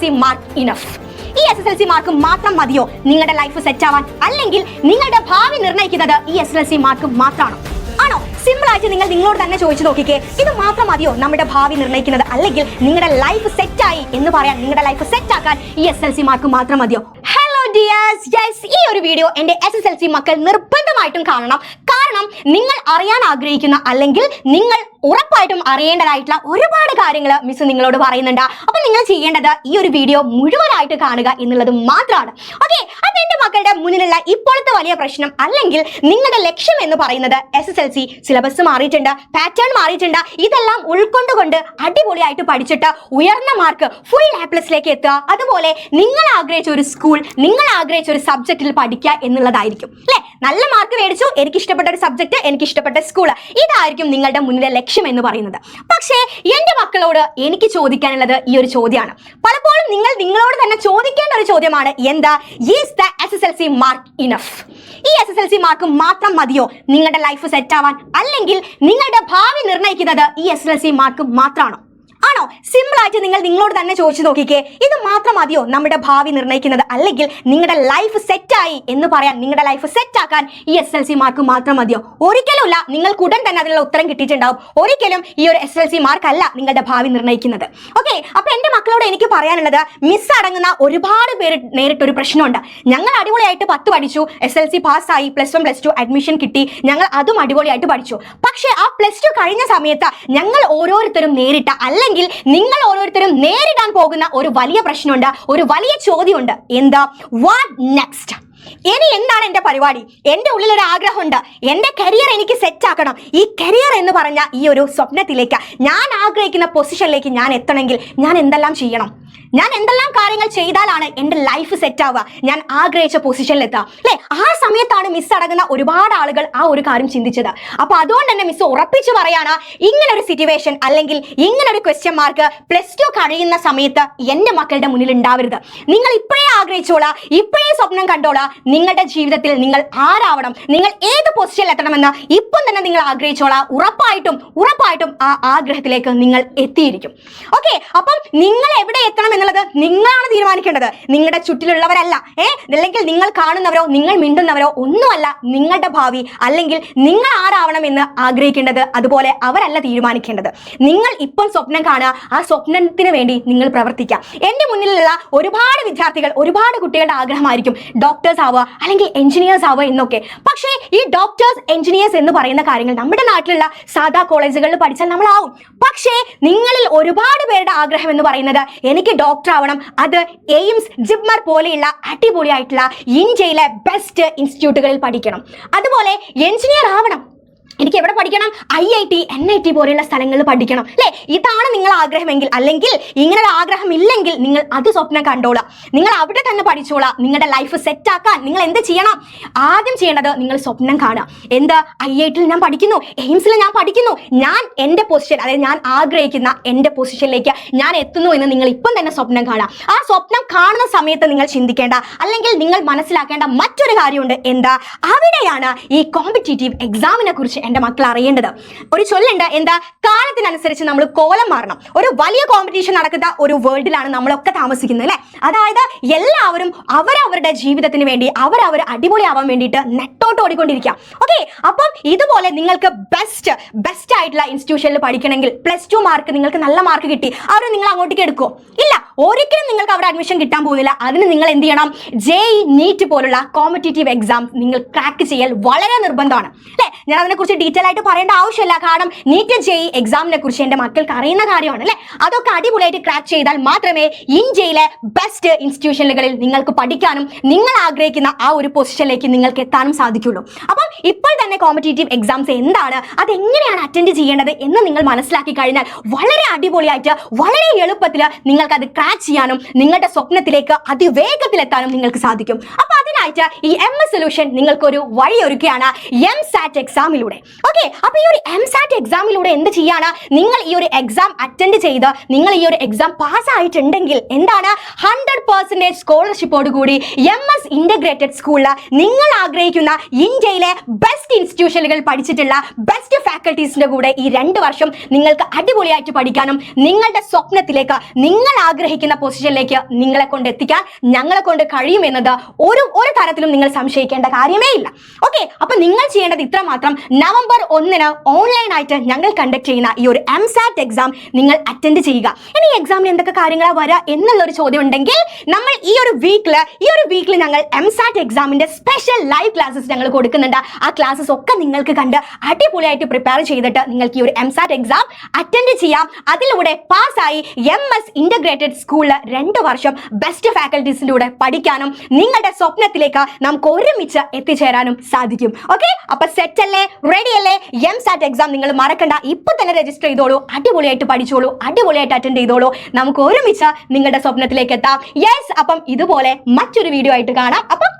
SSLC mark enough. ഈ SSLC mark മാത്രം മതിയോ നിങ്ങളുടെ ലൈഫ് സെറ്റ് ആവാൻ? അല്ലെങ്കിൽ നിങ്ങളുടെ ഭാവി നിർണ്ണയിക്കുന്നത് ഈ SSLC മാർക്ക് മാത്രമാണോ? ആണോ? സിമ്പിൾ ആയിട്ട് നിങ്ങൾ നിങ്ങളോട് തന്നെ ചോദിച്ചു നോക്കിക്കേ, ഇത് മാത്രം മതിയോ നമ്മുടെ ഭാവി നിർണ്ണയിക്കുന്നത്? അല്ലെങ്കിൽ നിങ്ങളുടെ ലൈഫ് സെറ്റ് ആയി എന്ന് പറയാൻ, നിങ്ങളുടെ ലൈഫ് സെറ്റ് ആക്കാൻ ഈ SSLC മാർക്ക് മാത്രം മതിയോ? ഹലോ ഡിയേഴ്സ്, യെസ്, ഈ ഒരു വീഡിയോ എന്റെ SSLC മക്കൾ നിർബന്ധമായിട്ടും കാണണം. കാരണം നിങ്ങൾ അറിയാൻ ആഗ്രഹിക്കുന്ന അല്ലെങ്കിൽ നിങ്ങൾ ഉറപ്പായിട്ടും അറിയേണ്ടതായിട്ടുള്ള ഒരുപാട് കാര്യങ്ങൾ മിസ് നിങ്ങളോട് പറയുന്നുണ്ട്. അപ്പൊ നിങ്ങൾ ചെയ്യേണ്ടത് ഈ ഒരു വീഡിയോ മുഴുവനായിട്ട് കാണുക എന്നുള്ളത് മാത്രമാണ്. ഓക്കെ, അപ്പൊ എന്റെ മക്കളുടെ മുന്നിലുള്ള ഇപ്പോഴത്തെ വലിയ പ്രശ്നം അല്ലെങ്കിൽ നിങ്ങളുടെ ലക്ഷ്യം എന്ന് പറയുന്നത് SSLC സിലബസ് മാറിയിട്ടുണ്ട്, പാറ്റേൺ മാറിയിട്ടുണ്ട്. ഇതെല്ലാം ഉൾക്കൊണ്ടുകൊണ്ട് അടിപൊളിയായിട്ട് പഠിച്ചിട്ട് ഉയർന്ന മാർക്ക് ഫുൾ A+ലേക്ക് എത്തുക, അതുപോലെ നിങ്ങൾ ആഗ്രഹിച്ച ഒരു സ്കൂൾ, നിങ്ങൾ ആഗ്രഹിച്ച ഒരു സബ്ജക്റ്റിൽ പഠിക്കുക എന്നുള്ളതായിരിക്കും അല്ലെ. നല്ല മാർക്ക് മേടിച്ചു, എനിക്ക് ഇഷ്ടപ്പെട്ട ഒരു സബ്ജക്ട്, എനിക്ക് ഇഷ്ടപ്പെട്ട സ്കൂൾ, ഇതായിരിക്കും നിങ്ങളുടെ മുന്നിലെ ലക്ഷ്യം എന്ന് പറയുന്നത്. പക്ഷേ എന്റെ മക്കളോട് എനിക്ക് ചോദിക്കാനുള്ളത് ഈ ഒരു ചോദ്യമാണ്. പലപ്പോഴും നിങ്ങൾ നിങ്ങളോട് തന്നെ ചോദിക്കേണ്ട ഒരു ചോദ്യമാണ്, എന്താ is the SSLC mark enough? ഈ SSLC മാർക്ക് മാത്രം മതിയോ നിങ്ങളുടെ ലൈഫ് സെറ്റ് ആവാൻ? അല്ലെങ്കിൽ നിങ്ങളുടെ ഭാവി നിർണ്ണയിക്കുന്നത് ഈ SSLC മാർക്ക് മാത്രമാണോ? ആണോ? സിമ്പിൾ ആയിട്ട് നിങ്ങൾ നിങ്ങളോട് തന്നെ ചോദിച്ചു നോക്കിക്കേ, ഇത് മാത്രം മതിയോ നമ്മുടെ ഭാവി നിർണ്ണയിക്കുന്നത്? അല്ലെങ്കിൽ നിങ്ങളുടെ ലൈഫ് സെറ്റ് ആയി എന്ന് പറയാൻ, നിങ്ങളുടെ ലൈഫ് സെറ്റ് ആക്കാൻ ഈ SSLC മാർക്ക് മാത്രം മതിയോ? ഒരിക്കലുമില്ല. നിങ്ങൾക്ക് ഉടൻ തന്നെ അതിനുള്ള ഉത്തരം കിട്ടിയിട്ടുണ്ടാവും. ഒരിക്കലും ഈ ഒരു SSLC മാർക്ക് അല്ല നിങ്ങളുടെ ഭാവി നിർണ്ണയിക്കുന്നത്. ഓക്കെ, അപ്പൊ എന്റെ മക്കളോട് എനിക്ക് പറയാനുള്ളത്, മിസ് അടങ്ങുന്ന ഒരുപാട് പേര് നേരിട്ടൊരു പ്രശ്നമുണ്ട്. ഞങ്ങൾ അടിപൊളിയായിട്ട് 10 പഠിച്ചു, SSLC പാസ്സായി, +1 +2 അഡ്മിഷൻ കിട്ടി, ഞങ്ങൾ അതും അടിപൊളിയായിട്ട് പഠിച്ചു. പക്ഷേ ആ +2 കഴിഞ്ഞ സമയത്ത് ഞങ്ങൾ ഓരോരുത്തരും നേരിട്ട, അല്ലെങ്കിൽ നിങ്ങൾ ഓരോരുത്തരും നേരിടാൻ പോകുന്ന ഒരു വലിയ പ്രശ്നമുണ്ട്, ഒരു വലിയ ചോദ്യമുണ്ട്. എന്താ? What next? ഇനി എന്താണ് എന്റെ പരിപാടി? എന്റെ ഉള്ളിൽ ഒരു ആഗ്രഹമുണ്ട്, എന്റെ കരിയർ എനിക്ക് സെറ്റ് ആക്കണം. ഈ കരിയർ എന്ന് പറഞ്ഞ ഈ ഒരു സ്വപ്നത്തിലേക്ക്, ഞാൻ ആഗ്രഹിക്കുന്ന പൊസിഷനിലേക്ക് ഞാൻ എത്തണമെങ്കിൽ ഞാൻ എന്തെല്ലാം ചെയ്യണം? ഞാൻ എന്തെല്ലാം കാര്യങ്ങൾ ചെയ്താലാണ് എൻ്റെ ലൈഫ് സെറ്റ് ആവുക, ഞാൻ ആഗ്രഹിച്ച പൊസിഷനിൽ എത്തുക അല്ലെ? ആ സമയത്താണ് മിസ് അടങ്ങുന്ന ഒരുപാട് ആളുകൾ ആ ഒരു കാര്യം ചിന്തിച്ചത്. അപ്പൊ അതുകൊണ്ട് തന്നെ മിസ് ഉറപ്പിച്ചു പറയാണ്, ഇങ്ങനെ ഒരു സിറ്റുവേഷൻ അല്ലെങ്കിൽ ഇങ്ങനെ ഒരു ക്വസ്റ്റ്യൻ മാർക്ക് +2 കഴിയുന്ന സമയത്ത് എന്റെ മക്കളുടെ മുന്നിൽ ഉണ്ടാവരുത്. നിങ്ങൾ ഇപ്പോഴേ ആഗ്രഹിച്ചോളാം, ഇപ്പോഴേ സ്വപ്നം കണ്ടോളാം, നിങ്ങളുടെ ജീവിതത്തിൽ നിങ്ങൾ ആരാവണം, നിങ്ങൾ ഏത് പൊസിഷനിൽ എത്തണമെന്ന് ഇപ്പം തന്നെ നിങ്ങൾ ആഗ്രഹിച്ചോളാം. ഉറപ്പായിട്ടും ആ ആഗ്രഹത്തിലേക്ക് നിങ്ങൾ എത്തിയിരിക്കും. ഓക്കെ, അപ്പം നിങ്ങൾ എവിടെ എത്തണം എന്നുള്ളത് നിങ്ങളാണ് തീരുമാനിക്കേണ്ടത്, നിങ്ങളുടെ ചുറ്റിലുള്ളവരല്ല. അല്ലെങ്കിൽ നിങ്ങൾ കാണുന്നവരോ നിങ്ങൾ മിണ്ടുന്നവരോ ഒന്നുമല്ല നിങ്ങളുടെ ഭാവി, അല്ലെങ്കിൽ നിങ്ങൾ ആരാവണം എന്ന് ആഗ്രഹിക്കേണ്ടത്. അതുപോലെ അവരല്ല തീരുമാനിക്കേണ്ടത്. നിങ്ങൾ ഇപ്പം സ്വപ്നം കാണുക, ആ സ്വപ്നത്തിന് വേണ്ടി നിങ്ങൾ പ്രവർത്തിക്കുക. എന്റെ മുന്നിലുള്ള ഒരുപാട് വിദ്യാർത്ഥികൾ, ഒരുപാട് കുട്ടികളുടെ ആഗ്രഹമായിരിക്കും ഡോക്ടേഴ്സ് ആവുക അല്ലെങ്കിൽ എഞ്ചിനീയേഴ്സ് ആവുക എന്നൊക്കെ. പക്ഷേ ഈ ഡോക്ടേഴ്സ്, എഞ്ചിനീയേഴ്സ് എന്ന് പറയുന്ന കാര്യങ്ങൾ നമ്മുടെ നാട്ടിലുള്ള സാധാ കോളേജുകളിൽ പഠിച്ചാൽ നമ്മളാവും. പക്ഷേ നിങ്ങളിൽ ഒരുപാട് പേരുടെ ആഗ്രഹം എന്ന് പറയുന്നത്, എനിക്ക് ഡോക്ടർ ആവണം, അത് എയിംസ്, ജിപ്മർ പോലെയുള്ള അടിപൊളിയായിട്ടുള്ള ഇന്ത്യയിലെ ബെസ്റ്റ് ഇൻസ്റ്റിറ്റ്യൂട്ടുകളിൽ പഠിക്കണം. അതുപോലെ എഞ്ചിനീയർ ആവണം, എനിക്ക് എവിടെ പഠിക്കണം? IIT, NIT പോലെയുള്ള സ്ഥലങ്ങളിൽ പഠിക്കണം അല്ലെ? ഇതാണ് നിങ്ങൾ ആഗ്രഹമെങ്കിൽ, അല്ലെങ്കിൽ ഇങ്ങനെ ആഗ്രഹം ഇല്ലെങ്കിൽ നിങ്ങൾ അത് സ്വപ്നം കണ്ടോളാം, നിങ്ങൾ അവിടെ തന്നെ പഠിച്ചോളാം. നിങ്ങളുടെ ലൈഫ് സെറ്റ് ആക്കാൻ നിങ്ങൾ എന്ത് ചെയ്യണം? ആദ്യം ചെയ്യേണ്ടത് നിങ്ങൾ സ്വപ്നം കാണുക. എന്താ? IITയിൽ ഞാൻ പഠിക്കുന്നു, എയിംസിൽ ഞാൻ പഠിക്കുന്നു, ഞാൻ എൻ്റെ പൊസിഷൻ, അതായത് ഞാൻ ആഗ്രഹിക്കുന്ന എൻ്റെ പൊസിഷനിലേക്ക് ഞാൻ എത്തുന്നു എന്ന് നിങ്ങൾ ഇപ്പം തന്നെ സ്വപ്നം കാണുക. ആ സ്വപ്നം കാണുന്ന സമയത്ത് നിങ്ങൾ ചിന്തിക്കേണ്ട, അല്ലെങ്കിൽ നിങ്ങൾ മനസ്സിലാക്കേണ്ട മറ്റൊരു കാര്യമുണ്ട്. എന്താ? അവിടെയാണ് ഈ കോമ്പറ്റീറ്റീവ് എക്സാമിനെ കുറിച്ച് എന്റെ മക്കൾ അറിയേണ്ടത്. ഒരു ചൊല്ലുണ്ട്, എന്താ? കാലത്തിനനുസരിച്ച് നമ്മൾ കോലം മാറണം. ഒരു വലിയ കോമ്പറ്റീഷൻ നടക്കുന്ന ഒരു വേൾഡിലാണ് നമ്മളൊക്കെ താമസിക്കുന്നത് അല്ലെ? അതായത് എല്ലാവരും അവരവരുടെ ജീവിതത്തിന് വേണ്ടി അവരവർ അടിപൊളിയാവാൻ വേണ്ടിയിട്ട് നെട്ടോട്ട് ഓടിക്കൊണ്ടിരിക്കുക. ഓക്കെ, അപ്പം ഇതുപോലെ നിങ്ങൾക്ക് ബെസ്റ്റ് ആയിട്ടുള്ള ഇൻസ്റ്റിറ്റ്യൂഷനിൽ പഠിക്കണമെങ്കിൽ +2 മാർക്ക്, നിങ്ങൾക്ക് നല്ല മാർക്ക് കിട്ടി, അവർ നിങ്ങൾ അങ്ങോട്ടേക്ക് എടുക്കുമോ? ഇല്ല, ഒരിക്കലും നിങ്ങൾക്ക് അവിടെ അഡ്മിഷൻ കിട്ടാൻ പോകുന്നില്ല. അതിന് നിങ്ങൾ എന്ത് ചെയ്യണം? JEE, NEET പോലുള്ള കോമ്പറ്റീറ്റീവ് എക്സാം നിങ്ങൾ ക്രാക്ക് ചെയ്യൽ വളരെ നിർബന്ധമാണ് അല്ലെ? ഞാൻ അതിനെക്കുറിച്ച് ഡീറ്റെയിൽ ആയിട്ട് പറയേണ്ട ആവശ്യമില്ല, കാരണം NEET, JEE എക്സാമിനെ കുറിച്ച് എന്റെ മക്കൾക്ക് അറിയുന്ന കാര്യമാണ് അല്ലെ? അതൊക്കെ അടിപൊളിയായിട്ട് ക്രാക്ക് ചെയ്താൽ മാത്രമേ ഇന്ത്യയിലെ ബെസ്റ്റ് ഇൻസ്റ്റിറ്റ്യൂഷനുകളിൽ നിങ്ങൾക്ക് പഠിക്കാനും നിങ്ങൾ ആഗ്രഹിക്കുന്ന ആ ഒരു പൊസിഷനിലേക്ക് നിങ്ങൾക്ക് എത്താനും സാധിക്കുള്ളൂ. അപ്പം ഇപ്പോൾ തന്നെ കോമ്പറ്റീറ്റീവ് എക്സാംസ് എന്താണ്, അതെങ്ങനെയാണ് അറ്റൻഡ് ചെയ്യേണ്ടത് എന്ന് നിങ്ങൾ മനസ്സിലാക്കി കഴിഞ്ഞാൽ വളരെ അടിപൊളിയായിട്ട്, വളരെ എളുപ്പത്തിൽ നിങ്ങൾക്ക് അത് ക്രാക്ക് ചെയ്യാനും നിങ്ങളുടെ സ്വപ്നത്തിലേക്ക് അതിവേഗത്തിലെത്താനും നിങ്ങൾക്ക് സാധിക്കും. അപ്പൊ അതിനായിട്ട് ഈ MS സൊല്യൂഷൻ നിങ്ങൾക്കൊരു വഴി ഒരുക്കുകയാണ്, MSAT എക്സാമിലൂടെ. ഓക്കെ, അപ്പൊ ഈ ഒരു MSAT എക്സാമിലൂടെ എന്ത് ചെയ്യാണ്? നിങ്ങൾ ഈ ഒരു എക്സാം അറ്റൻഡ് ചെയ്ത് നിങ്ങൾ ഈ ഒരു എക്സാം പാസ് ആയിട്ടുണ്ടെങ്കിൽ എന്താണ്? 100% സ്കോളർഷിപ്പോട് കൂടി MS ഇന്റഗ്രേറ്റഡ് സ്കൂളിൽ നിങ്ങൾ ആഗ്രഹിക്കുന്ന ഇന്ത്യയിലെ ബെസ്റ്റ് ഇൻസ്റ്റിറ്റ്യൂഷനുകൾ പഠിച്ചിട്ടുള്ള ബെസ്റ്റ് ഫാക്കൽറ്റീസിന്റെ കൂടെ ഈ 2 വർഷം നിങ്ങൾക്ക് അടിപൊളിയായിട്ട് പഠിക്കാനും നിങ്ങളുടെ സ്വപ്നത്തിലേക്ക്, നിങ്ങൾ ആഗ്രഹിക്കുന്ന ആഗ്രഹിക്കുന്ന പൊസിഷനിലേക്ക് നിങ്ങളെ കൊണ്ട് എത്തിക്കാൻ ഞങ്ങളെ കൊണ്ട് കഴിയുമെന്നത് ഒരു തരത്തിലും നിങ്ങൾ സംശയിക്കേണ്ട കാര്യമേ ഇല്ല. ഓക്കെ, അപ്പൊ നിങ്ങൾ ചെയ്യേണ്ടത് ഇത്ര മാത്രം. നവംബർ 1 ഓൺലൈൻ ആയിട്ട് ഞങ്ങൾ കണ്ടക്ട് ചെയ്യുന്ന ഈ ഒരു MSAT എക്സാം നിങ്ങൾ അറ്റൻഡ് ചെയ്യുക. ഇനി ഈ എക്സാമിന് എന്തൊക്കെ കാര്യങ്ങളാണ് വരിക എന്നുള്ള ഒരു ചോദ്യം ഉണ്ടെങ്കിൽ, നമ്മൾ ഈ ഒരു വീക്കിൽ ഞങ്ങൾ MSAT എക്സാമിന്റെ സ്പെഷ്യൽ ലൈവ് ക്ലാസ്സസ് ഞങ്ങൾ കൊടുക്കുന്നുണ്ട്. ആ ക്ലാസ്സസ് ഒക്കെ നിങ്ങൾക്ക് കണ്ട് അടിപൊളിയായിട്ട് പ്രിപ്പയർ ചെയ്തിട്ട് നിങ്ങൾക്ക് ഈ ഒരു MSAT എക്സാം അറ്റൻഡ് ചെയ്യാം. അതിലൂടെ പാസ്സായി MS ഇന്റഗ്രേറ്റഡ് സ്കൂളിൽ 2 വർഷം ബെസ്റ്റ് ഫാക്കൽറ്റീസിന്റെ കൂടെ പഠിക്കാനും നിങ്ങളുടെ സ്വപ്നത്തിലേക്ക് നമുക്ക് ഒരുമിച്ച് എത്തിച്ചേരാനും സാധിക്കും. ഓക്കെ, അപ്പൊ സെറ്റ് അല്ലേ, റെഡി അല്ലേ? MSAT എക്സാം നിങ്ങൾ മറക്കണ്ട, ഇപ്പൊ തന്നെ രജിസ്റ്റർ ചെയ്തോളൂ, അടിപൊളിയായിട്ട് പഠിച്ചോളൂ, അടിപൊളിയായിട്ട് അറ്റൻഡ് ചെയ്തോളൂ. നമുക്ക് ഒരുമിച്ച് നിങ്ങളുടെ സ്വപ്നത്തിലേക്ക് എത്താം. യെസ്, അപ്പം ഇതുപോലെ മറ്റൊരു വീഡിയോ ആയിട്ട് കാണാം. അപ്പം